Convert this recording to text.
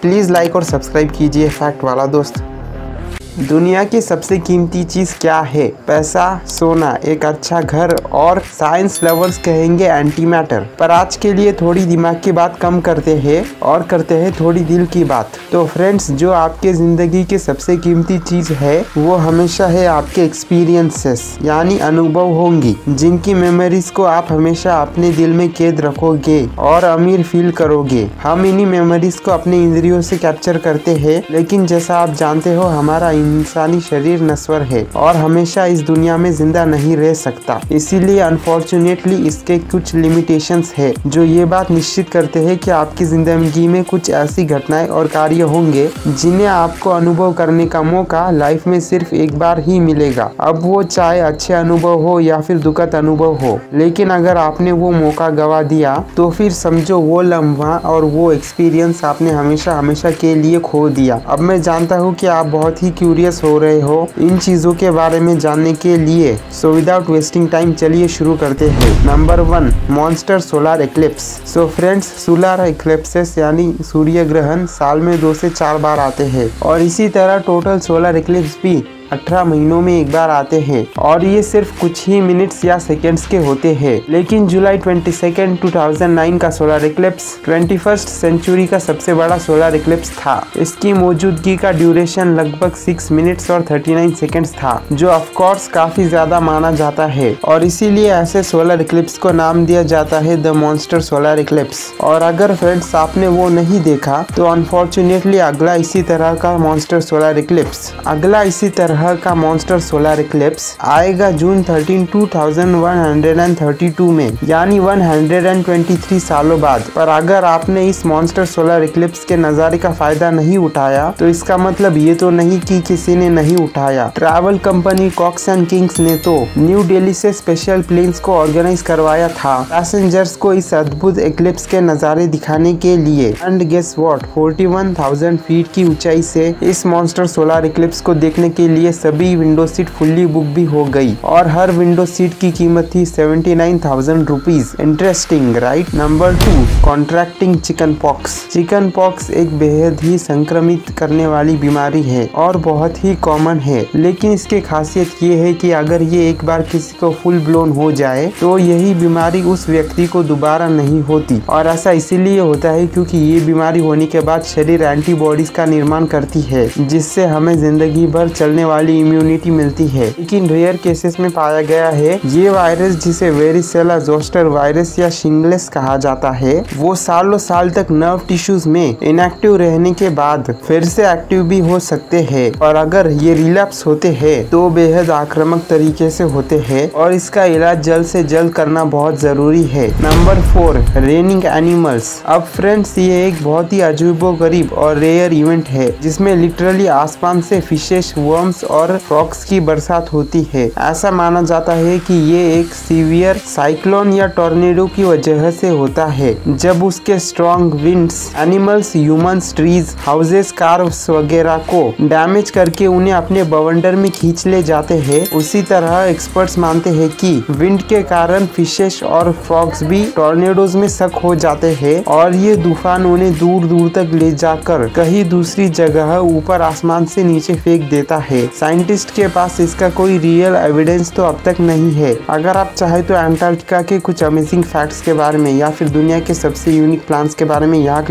Please like और subscribe कीजिए fact वाला दोस्त। दुनिया की सबसे कीमती चीज़ क्या है? पैसा, सोना, एक अच्छा घर और साइंस लवर्स कहेंगे एंटी मैटर। पर आज के लिए थोड़ी दिमाग की बात कम करते हैं और करते हैं थोड़ी दिल की बात। तो फ्रेंड्स, जो आपके ज़िंदगी की सबसे कीमती चीज़ है वो हमेशा है आपके एक्सपीरियंसेस, यानी अनुभव होंगी जिनकी मेमोरीज को आप हमेशा अपने दिल में कैद रखोगे और अमीर फील करोगे। हम इन्हीं मेमोरीज को अपने इंद्रियों से कैप्चर करते हैं, लेकिन जैसा आप जानते हो हमारा इंसानी शरीर नश्वर है और हमेशा इस दुनिया में जिंदा नहीं रह सकता। इसीलिए अनफॉर्चुनेटली इसके कुछ लिमिटेशंस है जो ये बात निश्चित करते हैं कि आपकी जिंदगी में कुछ ऐसी घटनाएं और कार्य होंगे जिन्हें आपको अनुभव करने का मौका लाइफ में सिर्फ एक बार ही मिलेगा। अब वो चाहे अच्छे अनुभव हो या फिर दुखद अनुभव हो, लेकिन अगर आपने वो मौका गवा दिया तो फिर समझो वो लम्हा और वो एक्सपीरियंस आपने हमेशा हमेशा के लिए खो दिया। अब मैं जानता हूँ कि आप बहुत ही क्यूरियस हो रहे हो इन चीजों के बारे में जानने के लिए, सो विदाउट वेस्टिंग टाइम चलिए शुरू करते हैं। Number 1, monster solar eclipse. So friends, solar eclipses यानी सूर्य ग्रहण साल में 2 से 4 बार आते हैं और इसी तरह टोटल सोलर एक्लिप्स भी 18 महीनों में एक बार आते हैं और ये सिर्फ कुछ ही मिनट्स या सेकेंड्स के होते हैं। लेकिन जुलाई 22, 2009 का सोलर एक्लिप्स 21st सेंचुरी का सबसे बड़ा सोलर एक्लिप्स था। इसकी मौजूदगी का ड्यूरेशन लगभग 6 मिनट्स और 39 सेकेंड्स था, जो ऑफ कोर्स काफी ज्यादा माना जाता है और इसीलिए ऐसे सोलर एक्लिप्स को नाम दिया जाता है द मॉन्स्टर सोलर एक्लिप्स। और अगर फ्रेंड्स आपने वो नहीं देखा तो अनफॉर्चुनेटली अगला इसी तरह का मॉन्स्टर सोलर एक्लिप्स आएगा जून 13, 2132 में, यानी 123 सालों बाद। पर अगर आपने इस मॉन्स्टर सोलर एक्लिप्स के नज़ारे का फायदा नहीं उठाया तो इसका मतलब ये तो नहीं कि किसी ने नहीं उठाया। Travel company Cox and Kings ने तो न्यू दिल्ली से स्पेशल प्लेन्स को ऑर्गेनाइज करवाया था पैसेंजर्स को इस अद्भुत एक्लिप्स के नज़ारे दिखाने के लिए। एंड गेस व्हाट, 41,000 फीट की ऊंचाई से इस मॉन्स्टर सोलर एक्लिप्स को देखने के लिए सभी विंडो सीट फुल्ली बुक भी हो गई और हर विंडो सीट की कीमत थी 79,000 rupees. Interesting, right? Number 2, contracting chicken pox. Chicken pox एक बेहद ही संक्रमित करने वाली बीमारी है और बहुत ही कॉमन है, लेकिन इसकी खासियत ये है कि अगर ये एक बार किसी को फुल ब्लोन हो जाए तो यही बीमारी उस व्यक्ति को दोबारा नहीं होती। और ऐसा इसीलिए होता है क्योंकि ये बीमारी होने के बाद शरीर एंटीबॉडीज का निर्माण करती है, जिससे हमें जिंदगी भर चलने वाली इम्यूनिटी मिलती है। लेकिन रेयर केसेस में पाया गया है ये वायरस, जिसे वेरिसेला जोस्टर वायरस या शिंगलेस कहा जाता है, वो सालों साल तक नर्व टिश्यूज में इनएक्टिव रहने के बाद फिर से एक्टिव भी हो सकते हैं और अगर ये रिलैप्स होते हैं तो बेहद आक्रामक तरीके से होते हैं और इसका इलाज जल्द से जल्द करना बहुत जरूरी है। Number 4, raining animals. अब फ्रेंड्स, ये एक बहुत ही अजीबोगरीब और रेयर इवेंट है जिसमें लिटरली आसमान से फिशेस, वर्म्स और फ्रॉग्स की बरसात होती है। ऐसा माना जाता है कि ये एक सीवियर साइक्लोन या टॉर्नेडो की वजह से होता है, जब उसके strong winds animals, humans, trees, houses, cars वगैरह को डैमेज करके उन्हें अपने बवंडर में खींच ले जाते हैं। उसी तरह एक्सपर्ट्स मानते हैं कि विंड के कारण फिशेस और फ्रॉग्स भी टॉर्नेडोज में सक हो जाते हैं और ये तूफान उन्हें दूर दूर तक ले जाकर कहीं दूसरी जगह ऊपर आसमान से नीचे फेंक देता है। साइंटिस्ट के पास इसका कोई रियल एविडेंस तो अब तक नहीं है। अगर आप चाहे तो अंटार्कटिका के कुछ अमेजिंग फैक्ट्स के बारे में या फिर दुनिया के सबसे यूनिक प्लांट्स के बारे में यहाँ